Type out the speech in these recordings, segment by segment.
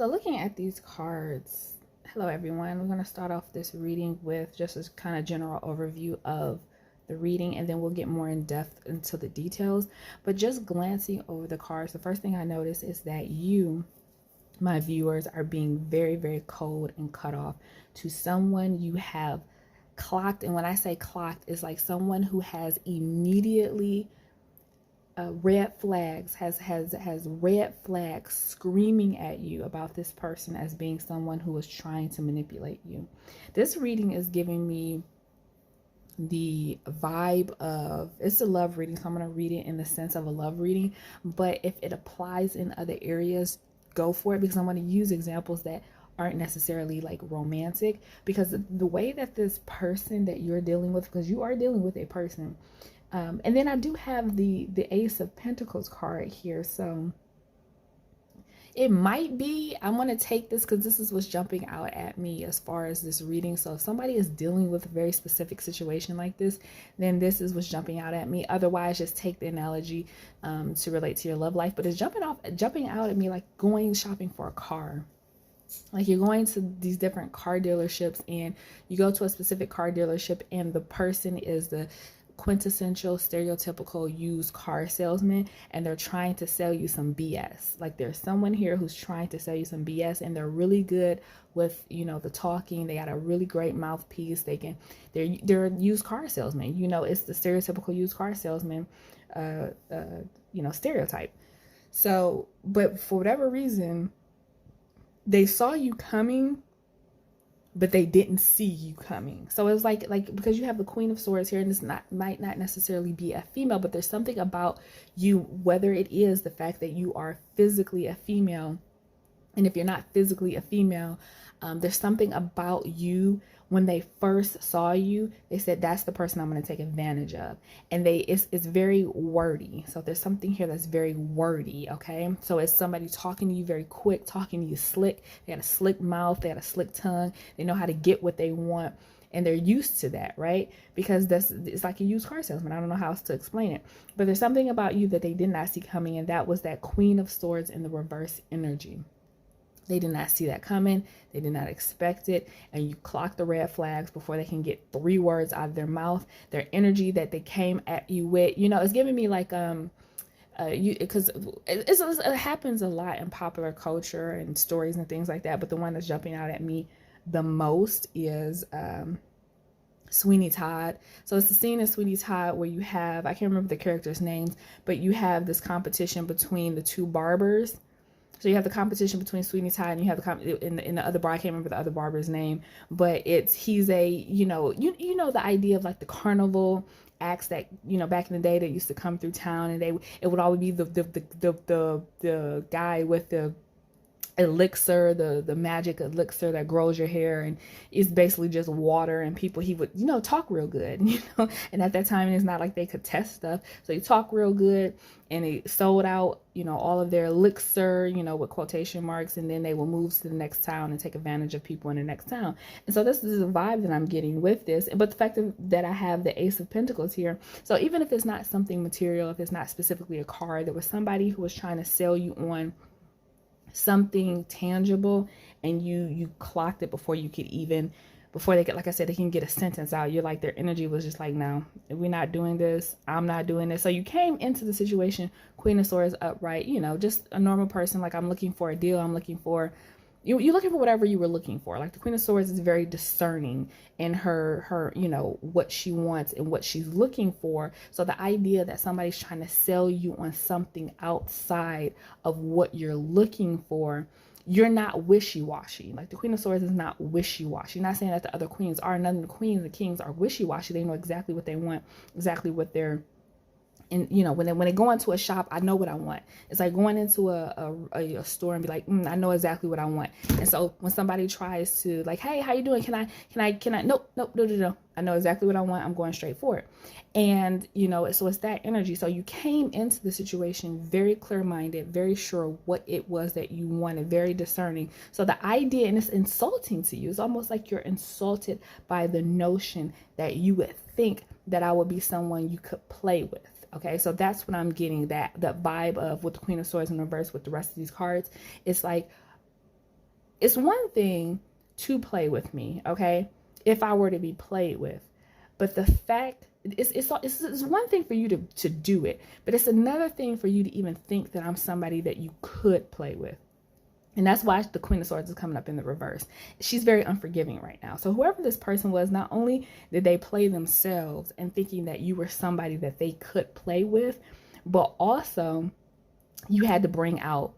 So looking at these cards, hello everyone. We're going to start off this reading with just a kind of general overview of the reading, and then we'll get more in depth into the details. But just glancing over the cards, the first thing I notice is that you, my viewers, are being very, very cold and cut off to someone you have clocked. And when I say clocked, it's like someone who has immediately red flags, has red flags screaming at you about this person as being someone who is trying to manipulate you. This reading is giving me the vibe of, it's a love reading, so I'm going to read it in the sense of a love reading, but if it applies in other areas, go for it, because I'm going to use examples that aren't necessarily like romantic, because the way that this person that you're dealing with, because you are dealing with a person, and then I do have the Ace of Pentacles card here. So it might be, I'm going to take this because this is what's jumping out at me as far as this reading. So if somebody is dealing with a very specific situation like this, then this is what's jumping out at me. Otherwise, just take the analogy to relate to your love life. But it's jumping out at me like going shopping for a car. Like you're going to these different car dealerships, and you go to a specific car dealership, and the person is the quintessential stereotypical used car salesman, and they're trying to sell you some BS. Like there's someone here who's trying to sell you some BS, and they're really good with, you know, the talking. They got a really great mouthpiece. They're used car salesmen. You know, it's the stereotypical used car salesman stereotype. So, but for whatever reason, they saw you coming, but they didn't see you coming. So it was like because you have the Queen of Swords here, and this might not necessarily be a female, but there's something about you, whether it is the fact that you are physically a female, and if you're not physically a female, there's something about you. When they first saw you, they said, that's the person I'm going to take advantage of. And it's very wordy. So there's something here that's very wordy. Okay. So it's somebody talking to you very quick, talking to you slick. They got a slick mouth. They got a slick tongue. They know how to get what they want. And they're used to that, right? Because it's like a used car salesman. I don't know how else to explain it. But there's something about you that they did not see coming. And that was that Queen of Swords in the reverse energy. They did not see that coming. They did not expect it. And you clock the red flags before they can get 3 words out of their mouth. Their energy that they came at you with, you know, it's giving me like, because it happens a lot in popular culture and stories and things like that. But the one that's jumping out at me the most is, Sweeney Todd. So it's the scene in Sweeney Todd where you have, I can't remember the characters' names, but you have this competition between the 2 barbers. So you have the competition between Sweeney Todd, and you have in the other bar. I can't remember the other barber's name, but he's a, you know the idea of like the carnival acts that, you know, back in the day that used to come through town, and it would always be the guy with the elixir, the magic elixir that grows your hair, and it's basically just water, and people, he would, you know, talk real good, you know, and at that time it's not like they could test stuff, so he talked real good, and he sold out, you know, all of their elixir, you know, with quotation marks, and then they will move to the next town and take advantage of people in the next town. And so this is the vibe that I'm getting with this. But the fact that I have the Ace of Pentacles here, so even if it's not something material, if it's not specifically a card, there was somebody who was trying to sell you on something tangible, and you clocked it before they get, like I said, they can get a sentence out. You're like, their energy was just like, no, we're not doing this. I'm not doing this. So you came into the situation, Queen of Swords upright, you know, just a normal person. Like, I'm looking for a deal. I'm looking for, you're looking for whatever you were looking for. Like the Queen of Swords is very discerning in her, you know, what she wants and what she's looking for. So the idea that somebody's trying to sell you on something outside of what you're looking for, you're not wishy-washy. Like the Queen of Swords is not wishy-washy. Not saying that the other queens are. None of the queens, the kings are wishy-washy. They know exactly what they want, exactly what they're, and you know, when they go into a shop, I know what I want. It's like going into a store and be like, I know exactly what I want. And so when somebody tries to like, hey, how you doing? Can I? Nope. No. I know exactly what I want. I'm going straight for it. And you know, so it's that energy. So you came into the situation very clear-minded, very sure what it was that you wanted, very discerning. So the idea, and it's insulting to you. It's almost like you're insulted by the notion that you would think that I would be someone you could play with. Okay, so that's what I'm getting, that vibe of with the Queen of Swords in reverse with the rest of these cards. It's like, it's one thing to play with me, okay, if I were to be played with. But the fact, it's one thing for you to do it, but it's another thing for you to even think that I'm somebody that you could play with. And that's why the Queen of Swords is coming up in the reverse. She's very unforgiving right now. So whoever this person was, not only did they play themselves and thinking that you were somebody that they could play with, but also you had to bring out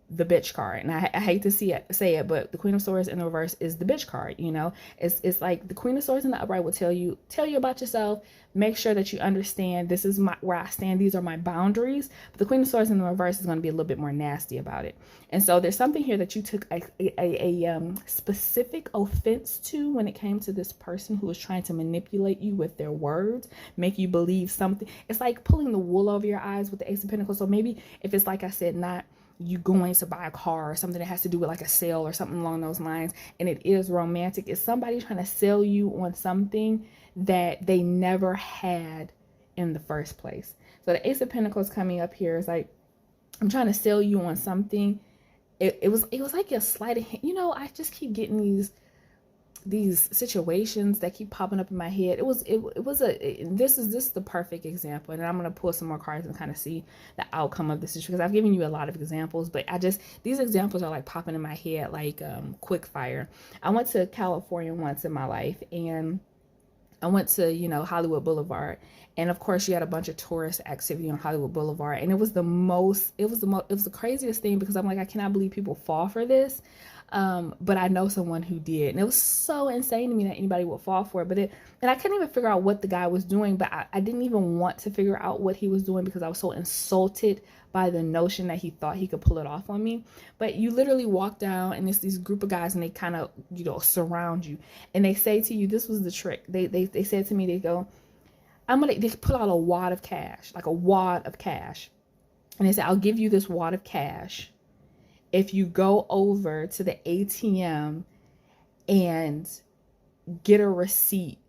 the bitch card. And I hate to say it, but the Queen of Swords in the reverse is the bitch card. You know, it's like the Queen of Swords in the upright will tell you about yourself. Make sure that you understand this is where I stand. These are my boundaries. But the Queen of Swords in the reverse is going to be a little bit more nasty about it. And so there's something here that you took a specific offense to when it came to this person who was trying to manipulate you with their words, make you believe something. It's like pulling the wool over your eyes with the Ace of Pentacles. So maybe if it's like I said, not you going to buy a car or something that has to do with like a sale or something along those lines, and it is romantic, is somebody trying to sell you on something that they never had in the first place. So the Ace of Pentacles coming up here is like, I'm trying to sell you on something. It was like a sleight of hand. You know, I just keep getting these situations that keep popping up in my head. This is the perfect example, and I'm going to pull some more cards and kind of see the outcome of this situation, because I've given you a lot of examples, but these examples are like popping in my head like quick fire. I went to California once in my life, and I went to, you know, Hollywood Boulevard, and of course you had a bunch of tourist activity on Hollywood Boulevard, and it was the craziest thing, because I'm like, I cannot believe people fall for this. But I know someone who did, and it was so insane to me that anybody would fall for it. And I couldn't even figure out what the guy was doing, but I didn't even want to figure out what he was doing, because I was so insulted by the notion that he thought he could pull it off on me. But you literally walk down, and it's this group of guys, and they kind of, you know, surround you, and they say to you, this was the trick. They said to me, they go, they pull out a wad of cash, like a wad of cash. And they said, I'll give you this wad of cash if you go over to the ATM and get a receipt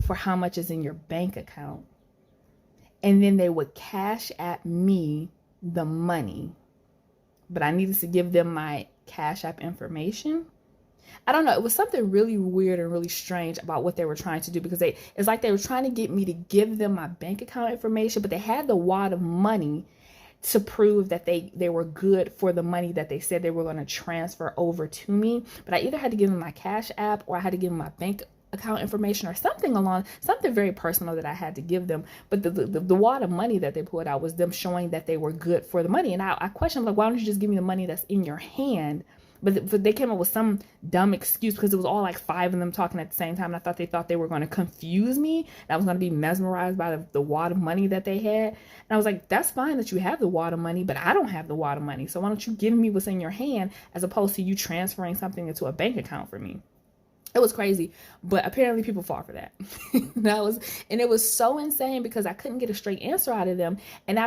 for how much is in your bank account. And then they would cash at me the money, but I needed to give them my Cash App information. I don't know. It was something really weird and really strange about what they were trying to do, because it's like they were trying to get me to give them my bank account information, but they had the wad of money to prove that they were good for the money that they said they were going to transfer over to me. But I either had to give them my Cash App, or I had to give them my bank account information, or something very personal that I had to give them. But the wad of money that they pulled out was them showing that they were good for the money. And I questioned, like, why don't you just give me the money that's in your hand? But they came up with some dumb excuse, because it was all like 5 of them talking at the same time. And I thought they thought they were going to confuse me, and I was going to be mesmerized by the wad of money that they had. And I was like, that's fine that you have the wad of money, but I don't have the wad of money. So why don't you give me what's in your hand, as opposed to you transferring something into a bank account for me? It was crazy, but apparently people fall for that. And it was so insane, because I couldn't get a straight answer out of them. And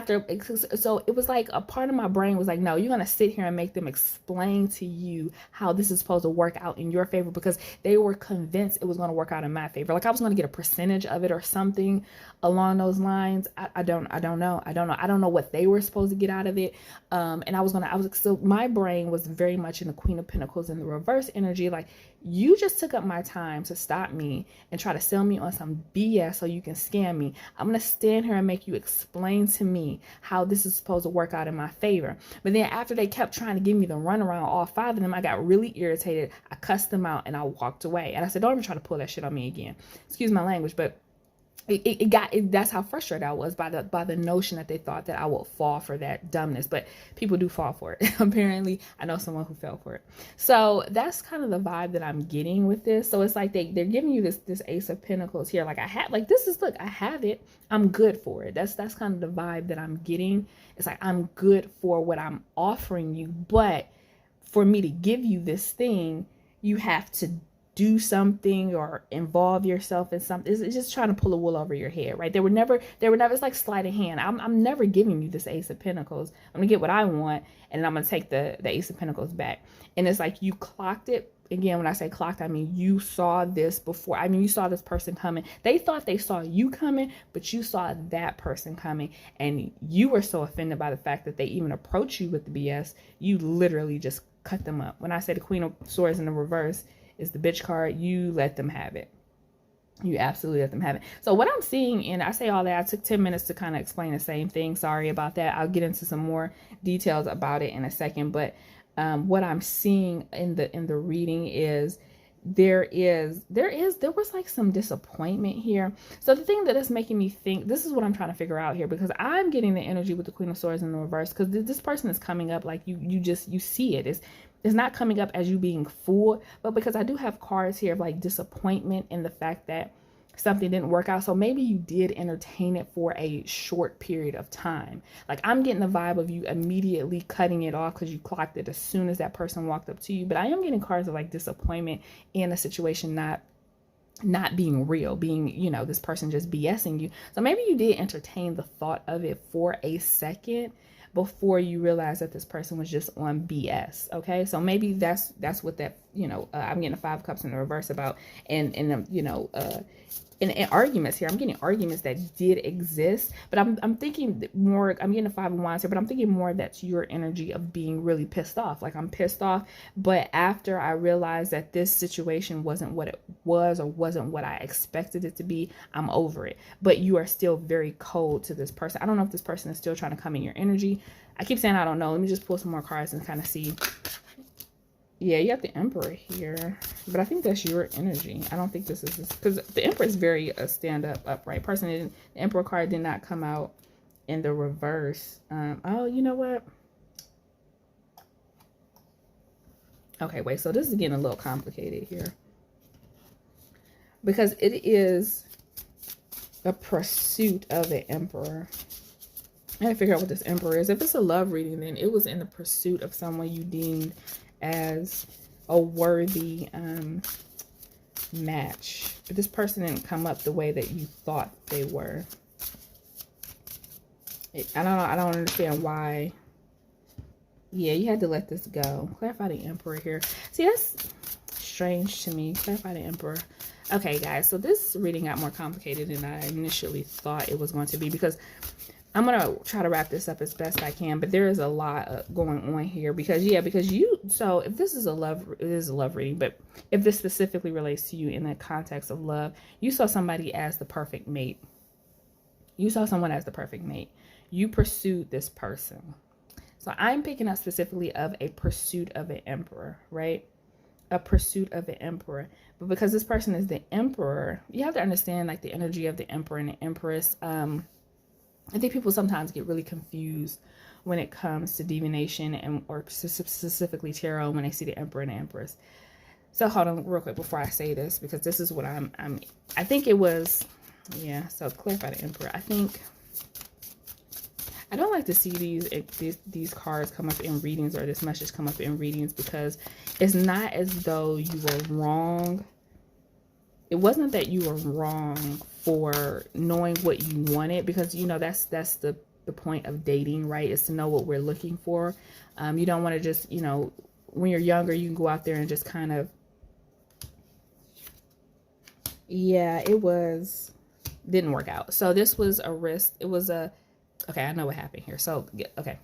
so it was like a part of my brain was like, no, you're going to sit here and make them explain to you how this is supposed to work out in your favor, because they were convinced it was going to work out in my favor. Like I was going to get a percentage of it or something along those lines. I don't know. I don't know what they were supposed to get out of it. And so my brain was very much in the Queen of Pentacles in the reverse energy. Like, you just took up my time to stop me and try to sell me on some BS so you can scam me. I'm going to stand here and make you explain to me how this is supposed to work out in my favor. But then after they kept trying to give me the runaround, all 5 of them, I got really irritated. I cussed them out and I walked away. And I said, don't even try to pull that shit on me again. Excuse my language, but that's how frustrated I was by the notion that they thought that I would fall for that dumbness. But people do fall for it. Apparently I know someone who fell for it. So that's kind of the vibe that I'm getting with this. So it's like they're giving you this Ace of Pentacles here. Like I have it. I'm good for it. That's kind of the vibe that I'm getting. It's like, I'm good for what I'm offering you, but for me to give you this thing, you have to do something or involve yourself in something. It's just trying to pull a wool over your head, right? They were never, it's like sleight of hand. I'm never giving you this Ace of Pentacles. I'm gonna get what I want, and then I'm gonna take the Ace of Pentacles back. And it's like, you clocked it. Again, when I say clocked, I mean, you saw this before. I mean, you saw this person coming. They thought they saw you coming, but you saw that person coming, and you were so offended by the fact that they even approached you with the BS. You literally just cut them up. When I say the Queen of Swords in the reverse is the bitch card, you let them have it. You absolutely let them have it. So what I'm seeing, and I say all that, I took 10 minutes to kind of explain the same thing. Sorry about that. I'll get into some more details about it in a second. But what I'm seeing in the reading is there was like some disappointment here. So the thing that is making me think, this is what I'm trying to figure out here, because I'm getting the energy with the Queen of Swords in the reverse, because this person is coming up like you see it. It's not coming up as you being fooled, but because I do have cards here of like disappointment in the fact that something didn't work out. So maybe you did entertain it for a short period of time. Like I'm getting the vibe of you immediately cutting it off because you clocked it as soon as that person walked up to you. But I am getting cards of like disappointment in a situation not being real, being, you know, this person just BSing you. So maybe you did entertain the thought of it for a second before you realize that this person was just on BS. Okay, so maybe that's what that, you know, I'm getting a 5 of Cups in the reverse about, and you know, in arguments here. I'm getting arguments that did exist, but I'm thinking more, I'm getting a 5 of Wands here, but I'm thinking more that's your energy of being really pissed off. Like I'm pissed off, but after I realized that this situation wasn't what it was, or wasn't what I expected it to be, I'm over it. But you are still very cold to this person. I don't know if this person is still trying to come in your energy. I keep saying I don't know. Let me just pull some more cards and kind of see. Yeah, you have the Emperor here, but I think that's your energy. I don't think this is, because the Emperor is very a stand-up, upright person. The Emperor card did not come out in the reverse. Oh, you know what? Okay, wait. So this is getting a little complicated here, because it is a pursuit of the Emperor. I gotta figure out what this Emperor is. If it's a love reading, then it was in the pursuit of someone you deemed as a worthy match. But this person didn't come up the way that you thought they were. I don't know. I don't understand why. Yeah, you had to let this go. Clarify the Emperor here. See, that's strange to me. Clarify the Emperor. Okay, guys. So this reading got more complicated than I initially thought it was going to be, because I'm going to try to wrap this up as best I can, but there is a lot going on here because so if this is it is a love reading, but if this specifically relates to you in the context of love, you saw somebody as the perfect mate. You saw someone as the perfect mate. You pursued this person. So I'm picking up specifically of a pursuit of an Emperor, right? A pursuit of an Emperor. But because this person is the Emperor, you have to understand like the energy of the Emperor and the Empress. I think people sometimes get really confused when it comes to divination or specifically tarot when they see the Emperor and the Empress. So hold on real quick before I say this, because this is what I think it was, yeah. So clarify the Emperor. I don't like to see these cards come up in readings, or this message come up in readings, because it's not as though you were wrong. It wasn't that you were wrong for knowing what you wanted, because, you know, that's the point of dating, right? Is to know what we're looking for. You don't want to just, you know, when you're younger, you can go out there and just kind of, yeah, didn't work out. So this was a risk. It was okay, I know what happened here. So, okay.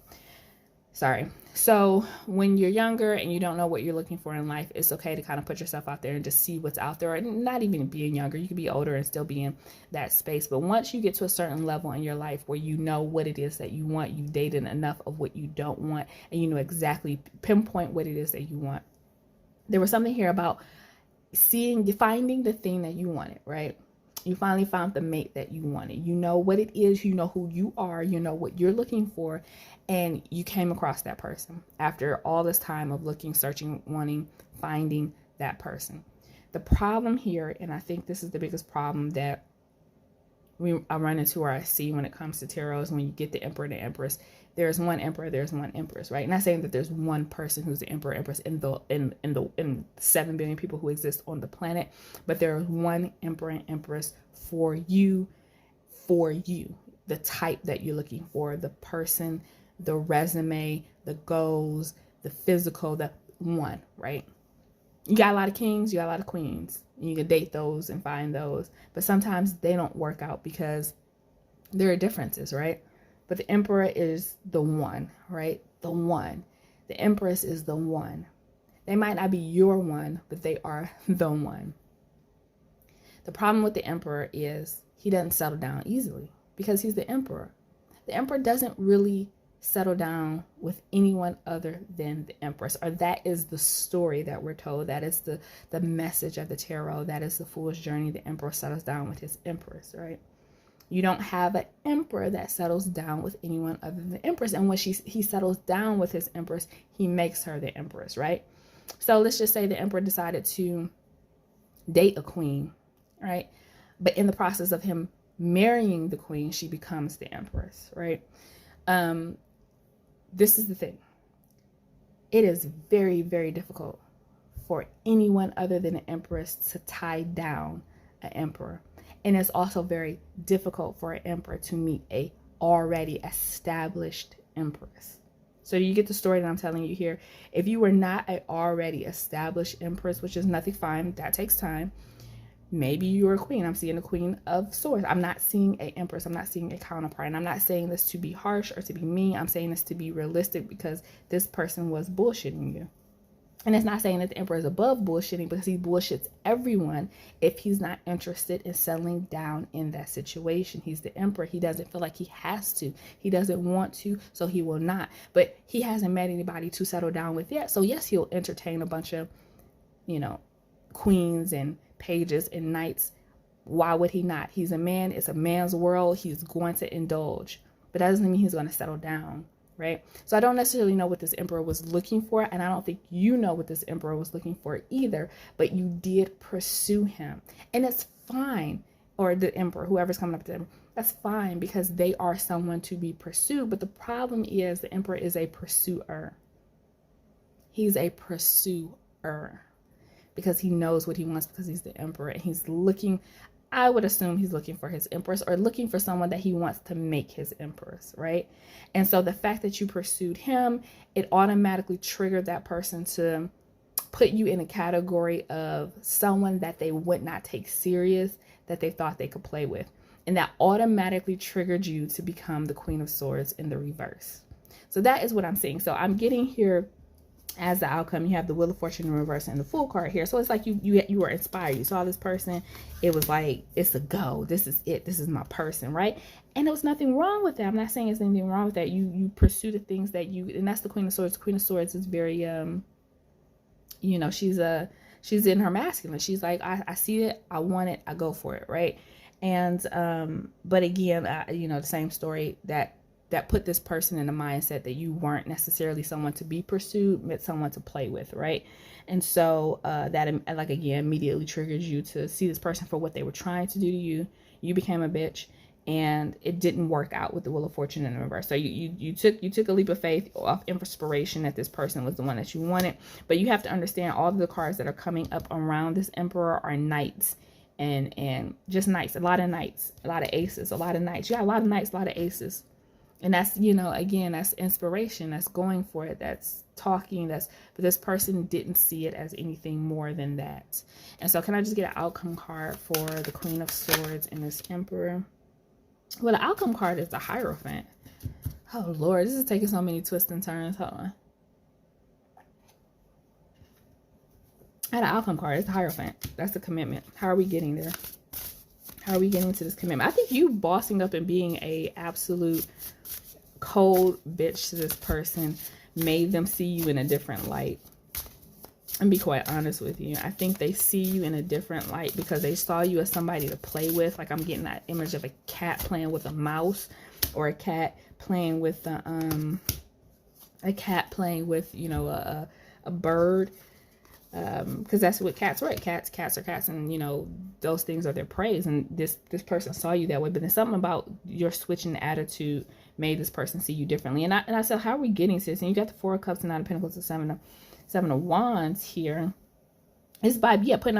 Sorry. So when you're younger and you don't know what you're looking for in life, it's okay to kind of put yourself out there and just see what's out there. And not even being younger, you could be older and still be in that space. But once you get to a certain level in your life where you know what it is that you want, you've dated enough of what you don't want, and you know exactly pinpoint what it is that you want. There was something here about finding the thing that you wanted, right? You finally found the mate that you wanted. You know what it is. You know who you are. You know what you're looking for. And you came across that person after all this time of looking, searching, wanting, finding that person. The problem here, and I think this is the biggest problem that I run into, or I see when it comes to tarot, is when you get the Emperor and the Empress. There's one Emperor, there's one Empress, right? Not saying that there's one person who's the Emperor, Empress in 7 billion people who exist on the planet, but there is one Emperor and Empress for you, the type that you're looking for, the person, the resume, the goals, the physical, the one, right? You got a lot of kings, you got a lot of queens. You can date those and find those, but sometimes they don't work out because there are differences, right? But the Emperor is the one, right? The one. The Empress is the one. They might not be your one, but they are the one. The problem with the Emperor is he doesn't settle down easily because he's the Emperor. The Emperor doesn't really settle down with anyone other than the Empress, or that is the story that we're told. That is the message of the tarot. That is the Fool's journey. The Emperor settles down with his Empress, right? You don't have an Emperor that settles down with anyone other than the Empress. And when he settles down with his Empress, he makes her the Empress, right? So let's just say the Emperor decided to date a queen, right? But in the process of him marrying the queen, she becomes the Empress, right? This is the thing. It is very, very difficult for anyone other than an Empress to tie down an Emperor. And it's also very difficult for an Emperor to meet a already established Empress. So you get the story that I'm telling you here. If you were not an already established Empress, which is nothing, fine, that takes time. Maybe you're a queen. I'm seeing a Queen of Swords. I'm not seeing an Empress. I'm not seeing a counterpart. And I'm not saying this to be harsh or to be mean. I'm saying this to be realistic because this person was bullshitting you. And it's not saying that the Emperor is above bullshitting, because he bullshits everyone if he's not interested in settling down in that situation. He's the Emperor. He doesn't feel like he has to. He doesn't want to, so he will not. But he hasn't met anybody to settle down with yet. So yes, he'll entertain a bunch of, queens and pages and knights. Why would he not? He's a man. It's a man's world. He's going to indulge. But that doesn't mean he's going to settle down. Right? So I don't necessarily know what this Emperor was looking for, and I don't think you know what this Emperor was looking for either, but you did pursue him. And it's fine, or the Emperor, whoever's coming up to them, that's fine, because they are someone to be pursued. But the problem is the Emperor is a pursuer. He's a pursuer because he knows what he wants, because he's the Emperor, and he's looking, I would assume he's looking for his Empress, or looking for someone that he wants to make his Empress, right? And so the fact that you pursued him, it automatically triggered that person to put you in a category of someone that they would not take serious, that they thought they could play with. And that automatically triggered you to become the Queen of Swords in the reverse. So that is what I'm seeing. So I'm getting here, as the outcome, you have the Wheel of Fortune in reverse and the Fool card here. So it's like you were inspired. You saw this person. It was like, it's a go. This is it. This is my person, right? And there was nothing wrong with that. I'm not saying there's anything wrong with that. You pursue the things that and that's the Queen of Swords. The Queen of Swords is very, she's in her masculine. She's like, I see it. I want it. I go for it, right? And, but again, the same story that put this person in a mindset that you weren't necessarily someone to be pursued, but someone to play with, right? And so that, like, again, immediately triggers you to see this person for what they were trying to do to you. You became a bitch, and it didn't work out with the Wheel of Fortune in the reverse. So you took a leap of faith off inspiration that this person was the one that you wanted. But you have to understand, all of the cards that are coming up around this Emperor are knights, and just knights. A lot of knights, a lot of aces, a lot of knights. You got a lot of knights, a lot of aces. And that's, again, that's inspiration. That's going for it. That's talking. But this person didn't see it as anything more than that. And so can I just get an outcome card for the Queen of Swords and this Emperor? Well, the outcome card is the Hierophant. Oh, Lord, this is taking so many twists and turns. Hold on. I had an outcome card. It's the Hierophant. That's the commitment. How are we getting there? How are we getting to this commitment? I think you bossing up and being a absolute cold bitch to this person made them see you in a different light. And be quite honest with you, I think they see you in a different light because they saw you as somebody to play with. Like, I'm getting that image of a cat playing with a mouse, or a cat playing with a bird. Because that's what cats are. Cats are cats, and those things are their praise. And this person saw you that way, but then something about your switching attitude made this person see you differently. And I said, how are we getting to this? And you got the Four of Cups and Nine of Pentacles and Seven of Wands here. It's by putting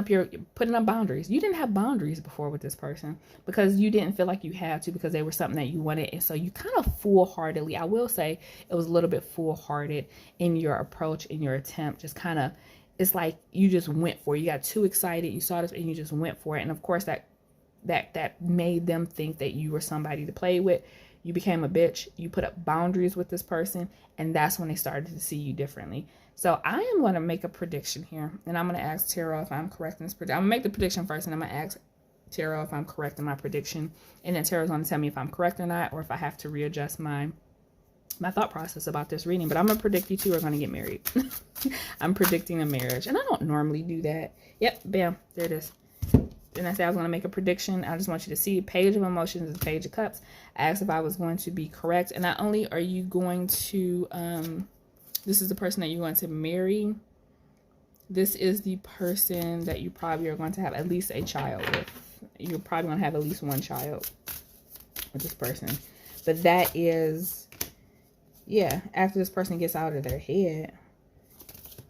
up boundaries. You didn't have boundaries before with this person because you didn't feel like you had to, because they were something that you wanted. And so you kind of foolhardily, I will say it was a little bit foolhardy in your approach, in your attempt. Just kind of, it's like you just went for it. You got too excited. You saw this and you just went for it. And of course that made them think that you were somebody to play with. you became a bitch, you put up boundaries with this person, and that's when they started to see you differently. So I am going to make a prediction here, and I'm going to ask Tarot if I'm correct in this prediction. I'm going to make the prediction first, and I'm going to ask Tarot if I'm correct in my prediction, and then Tarot's going to tell me if I'm correct or not, or if I have to readjust my thought process about this reading. But I'm going to predict you two are going to get married. I'm predicting a marriage, and I don't normally do that. Yep, bam, there it is. And I said I was going to make a prediction. I just want you to see Page of Emotions and Page of Cups. I asked if I was going to be correct. And not only are you going to, this is the person that you're going to marry. This is the person that you probably are going to have at least a child with. You're probably going to have at least one child with this person. But that is, yeah, after this person gets out of their head.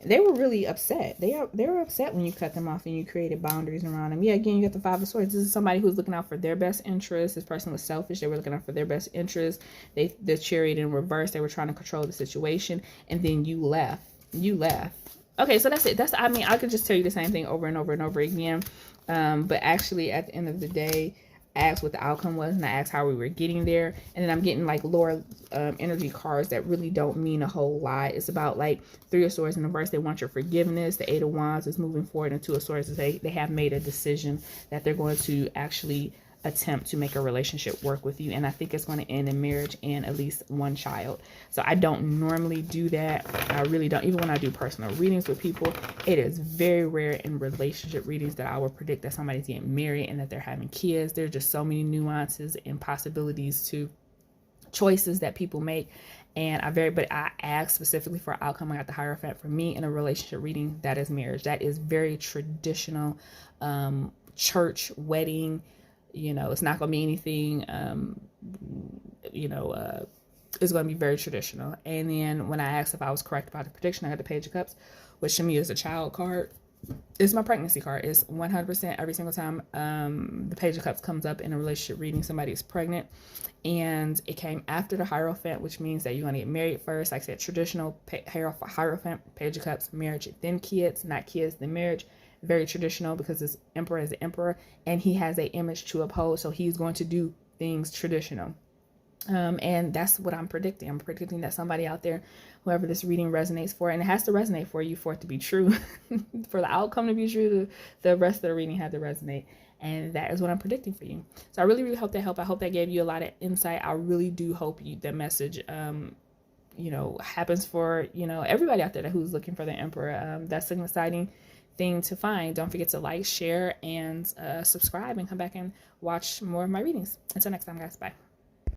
They were really upset. They were upset when you cut them off and you created boundaries around them. Yeah, again, you got the Five of Swords. This is somebody who's looking out for their best interest. This person was selfish. They were looking out for their best interest. The Chariot in reverse. They were trying to control the situation. And then you left. You left. Okay, so that's it. I mean, I could just tell you the same thing over and over and over again. But actually, at the end of the day, I asked what the outcome was, and I asked how we were getting there. And then I'm getting like lower energy cards that really don't mean a whole lot. It's about like Three of Swords in the verse. They want your forgiveness. The Eight of Wands is moving forward, and Two of Swords is they have made a decision that they're going to actually attempt to make a relationship work with you. And I think it's going to end in marriage and at least one child. So I don't normally do that. I really don't. Even when I do personal readings with people, it is very rare in relationship readings that I will predict that somebody's getting married and that they're having kids. There's just so many nuances and possibilities to choices that people make. And I asked specifically for outcome. I got the Hierophant. For me in a relationship reading, that is marriage. That is very traditional, church wedding. You know, it's not going to be anything, it's going to be very traditional. And then when I asked if I was correct about the prediction, I got the Page of Cups, which to me is a child card. It's my pregnancy card. It's 100% every single time the Page of Cups comes up in a relationship reading, somebody is pregnant. And it came after the Hierophant, which means that you're going to get married first. Like I said, traditional Hierophant, Page of Cups, marriage, then kids, not kids, then marriage. Very traditional because this emperor is the emperor and he has an image to uphold. So he's going to do things traditional. And that's what I'm predicting. I'm predicting that somebody out there, whoever this reading resonates for, and it has to resonate for you for it to be true, for the outcome to be true, the rest of the reading had to resonate. And that is what I'm predicting for you. So I really, really hope that helped. I hope that gave you a lot of insight. I really do hope the message, happens for, everybody out there who's looking for the emperor. That's an exciting thing to find. Don't forget to like, share, and subscribe, and come back and watch more of my readings. Until next time, guys. Bye.